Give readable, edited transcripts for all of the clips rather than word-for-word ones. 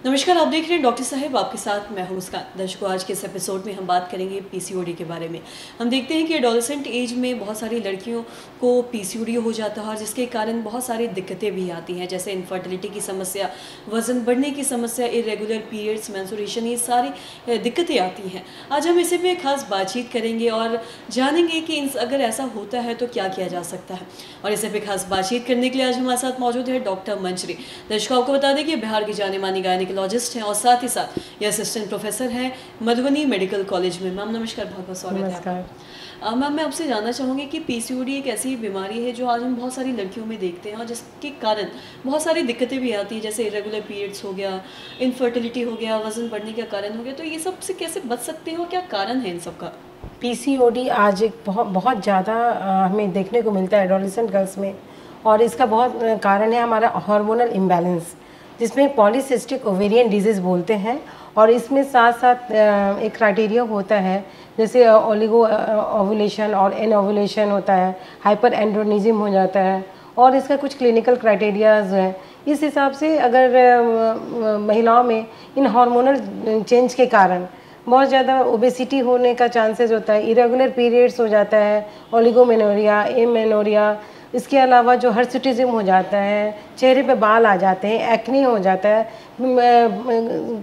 नमस्कार, आप देख रहे हैं डॉक्टर साहब, आपके साथ मैं हूं मुस्कान। दर्शकों, आज के इस एपिसोड में हम बात करेंगे पीसीओडी के बारे में। हम देखते हैं कि एडोलेसेंट एज में बहुत सारी लड़कियों को पीसीओडी हो जाता है और जिसके कारण बहुत सारी दिक्कतें भी आती हैं, जैसे इनफर्टिलिटी की समस्या, वज़न बढ़ने की समस्या, इरेगुलर पीरियड्स, मेंस्ट्रुएशन, ये सारी दिक्कतें आती हैं। आज हम इसी पे खास बातचीत करेंगे और जानेंगे कि अगर ऐसा होता है तो क्या किया जा सकता है। और इसी पे खास बातचीत करने के लिए आज हमारे साथ मौजूद है डॉक्टर मंजरी। दर्शकों, आपको बता दें कि बिहार की जाने मानी गायनेकोलॉजिस्ट हैं और साथ ही साथ ये असिस्टेंट प्रोफेसर हैं मधुबनी मेडिकल कॉलेज में। मैम नमस्कार, बहुत बहुत स्वागत है आपका। मैम, मैं आपसे जानना चाहूँगी कि पीसीओडी एक ऐसी बीमारी है जो आज हम बहुत सारी लड़कियों में देखते हैं और जिसके कारण बहुत सारी दिक्कतें भी आती हैं, जैसे इरेगुलर पीरियड्स हो गया, इनफर्टिलिटी हो गया, वजन बढ़ने का कारण हो गया। तो ये सब से कैसे बच सकते हैं और क्या कारण है इन सब का? पीसीओडी आज एक बहुत ज़्यादा हमें देखने को मिलता है एडोलेसेंट गर्ल्स में, और इसका बहुत कारण है हमारा हार्मोनल इम्बैलेंस, जिसमें पॉलीसिस्टिक ओवेरियन डिजीज़ बोलते हैं। और इसमें साथ साथ एक क्राइटेरिया होता है, जैसे ओलिगो ओवुलेशन और एनओवुलेशन होता है, हाइपर एंड्रोनिज्म हो जाता है, और इसका कुछ क्लिनिकल क्राइटेरियाज हैं। इस हिसाब से अगर महिलाओं में इन हार्मोनल चेंज के कारण बहुत ज़्यादा ओबेसिटी होने का चांसेस होता है, इरेगुलर पीरियड्स हो जाता है, ओलिगोमेनोरिया, एमेनोरिया, इसके अलावा जो हर्सुटिज्म हो जाता है, चेहरे पे बाल आ जाते हैं, एक्ने हो जाता है।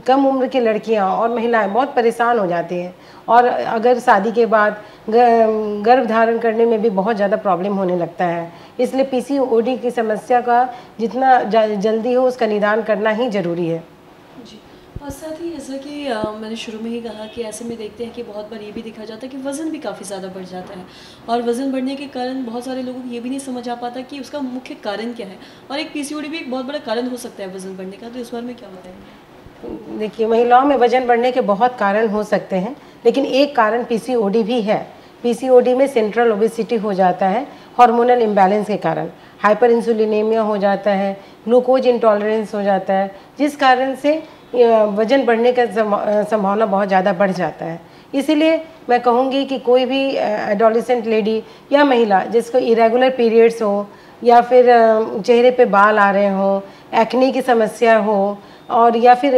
कम उम्र की लड़कियां और महिलाएं बहुत परेशान हो जाती हैं, और अगर शादी के बाद गर्भ धारण करने में भी बहुत ज़्यादा प्रॉब्लम होने लगता है। इसलिए पीसीओडी की समस्या का जितना जल्दी हो उसका निदान करना ही ज़रूरी है। और साथ ही जैसा कि मैंने शुरू में ही कहा कि ऐसे में देखते हैं कि बहुत बार ये भी देखा जाता है कि वज़न भी काफ़ी ज़्यादा बढ़ जाता है, और वज़न बढ़ने के कारण बहुत सारे लोगों को ये भी नहीं समझ आ पाता कि उसका मुख्य कारण क्या है। और एक पीसीओडी भी एक बहुत बड़ा कारण हो सकता है वज़न बढ़ने का, तो इस बारे में क्या बताएंगे? देखिए, महिलाओं में वज़न बढ़ने के बहुत कारण हो सकते हैं, लेकिन एक कारण पीसीओडी भी है। पीसीओडी में सेंट्रल ओबेसिटी हो जाता है हार्मोनल इम्बैलेंस के कारण, हाइपर इंसुलिनेमिया हो जाता है, ग्लूकोज इंटॉलरेंस हो जाता है, जिस कारण से वज़न बढ़ने का संभावना बहुत ज़्यादा बढ़ जाता है। इसीलिए मैं कहूँगी कि कोई भी एडोलेसेंट लेडी या महिला जिसको इरेगुलर पीरियड्स हो, या फिर चेहरे पे बाल आ रहे हों, एक्ने की समस्या हो, और या फिर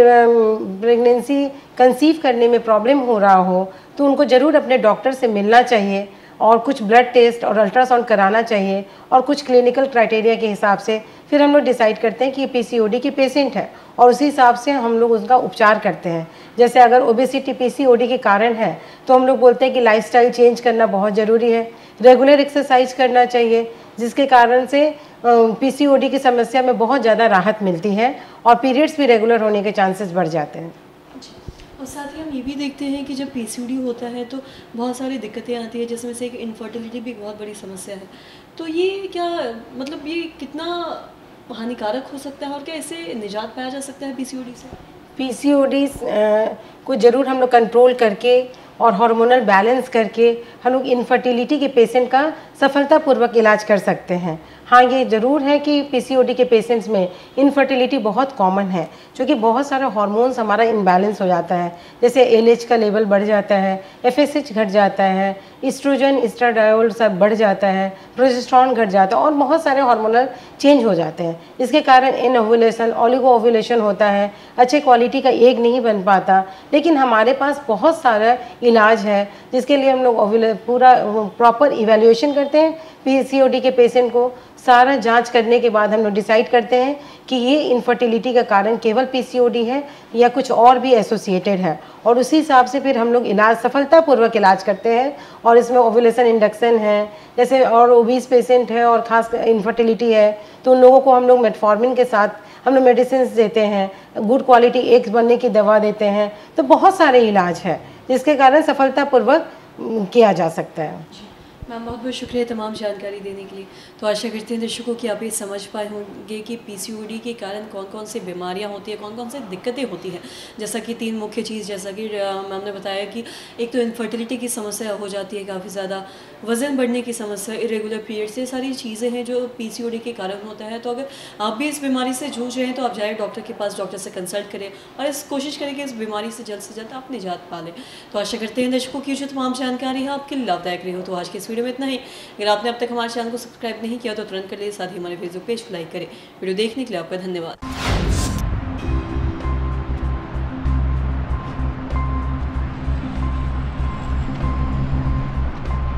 प्रेगनेंसी कंसीव करने में प्रॉब्लम हो रहा हो, तो उनको ज़रूर अपने डॉक्टर से मिलना चाहिए और कुछ ब्लड टेस्ट और अल्ट्रासाउंड कराना चाहिए, और कुछ क्लिनिकल क्राइटेरिया के हिसाब से फिर हम लोग डिसाइड करते हैं कि ये पीसीओडी की पेशेंट है, और उसी हिसाब से हम लोग उसका उपचार करते हैं। जैसे अगर ओबेसिटी पीसीओडी के कारण है तो हम लोग बोलते हैं कि लाइफस्टाइल चेंज करना बहुत ज़रूरी है, रेगुलर एक्सरसाइज करना चाहिए, जिसके कारण से पीसीओडी की समस्या में बहुत ज़्यादा राहत मिलती है और पीरियड्स भी रेगुलर होने के चांसेस बढ़ जाते हैं। और साथ ही हम ये भी देखते हैं कि जब पीसीओडी होता है तो बहुत सारी दिक्कतें आती है, जिसमें से एक इनफर्टिलिटी भी एक बहुत बड़ी समस्या है। तो ये क्या मतलब ये कितना हानिकारक हो सकता है और क्या इससे निजात पाया जा सकता है पीसीओडी से? पीसीओडी को ज़रूर हम लोग कंट्रोल करके और हार्मोनल बैलेंस करके हम लोग इनफर्टिलिटी के पेशेंट का सफलतापूर्वक इलाज कर सकते हैं। हाँ, ये ज़रूर है कि पीसीओडी के पेशेंट्स में इनफर्टिलिटी बहुत कॉमन है, क्योंकि बहुत सारे हार्मोन्स हमारा इम्बैलेंस हो जाता है। जैसे एलएच का लेवल बढ़ जाता है, एफएसएच घट जाता है, ईस्ट्रोजन एस्ट्राडायोल सब बढ़ जाता है, प्रोजेस्टेरॉन घट जाता है, और बहुत सारे हार्मोनल चेंज हो जाते हैं। इसके कारण एनओवुलेशन, ओलिगो ओवुलेशन होता है, अच्छे क्वालिटी का एग नहीं बन पाता। लेकिन हमारे पास बहुत सारा इलाज है जिसके लिए हम लोग पूरा प्रॉपर इवैल्यूएशन करते हैं। पीसीओडी के पेशेंट को सारा जांच करने के बाद हम लोग डिसाइड करते हैं कि ये इनफर्टिलिटी का कारण केवल पीसीओडी है या कुछ और भी एसोसिएटेड है, और उसी हिसाब से फिर हम लोग इलाज सफलतापूर्वक इलाज करते हैं। और इसमें ओवुलेशन इंडक्शन है, जैसे और ओबीस पेशेंट है और ख़ास इनफर्टिलिटी है तो उन लोगों को हम लोग मेटफॉर्मिन के साथ हम लोग मेडिसिन देते हैं, गुड क्वालिटी एग्स बनने की दवा देते हैं। तो बहुत सारे इलाज है जिसके कारण सफलतापूर्वक किया जा सकता है। मैम, बहुत बहुत शुक्रिया तमाम जानकारी देने के लिए। तो आशा करते हैं दर्शकों कि आप ये समझ पाए होंगे कि पीसीओडी के कारण कौन कौन सी बीमारियां होती हैं, कौन कौन सी दिक्कतें होती हैं। जैसा कि 3 मुख्य चीज़, जैसा कि मैम ने बताया कि एक तो इनफर्टिलिटी की समस्या हो जाती है काफ़ी ज़्यादा, वज़न बढ़ने की समस्या, इरेगुलर पीरियड्स, ये सारी चीज़ें हैं जो पीसीओडी के कारण होता है। तो अगर आप भी इस बीमारी से जूझ रहे हैं तो आप जाए डॉक्टर के पास, डॉक्टर से कंसल्ट करें और इस कोशिश करें कि इस बीमारी से जल्द आप निजात पा लें। तो आशा करते हैं दर्शकों की जो तमाम जानकारी है आपके लिए लाभदायक रही हो। तो आज के इस वीडियो में इतना ही। अगर आपने अब तक हमारे चैनल को सब्सक्राइब नहीं किया तो तुरंत कर लिए, साथ ही हमारे फेसबुक पेज को लाइक करें। वीडियो देखने के लिए आपका धन्यवाद।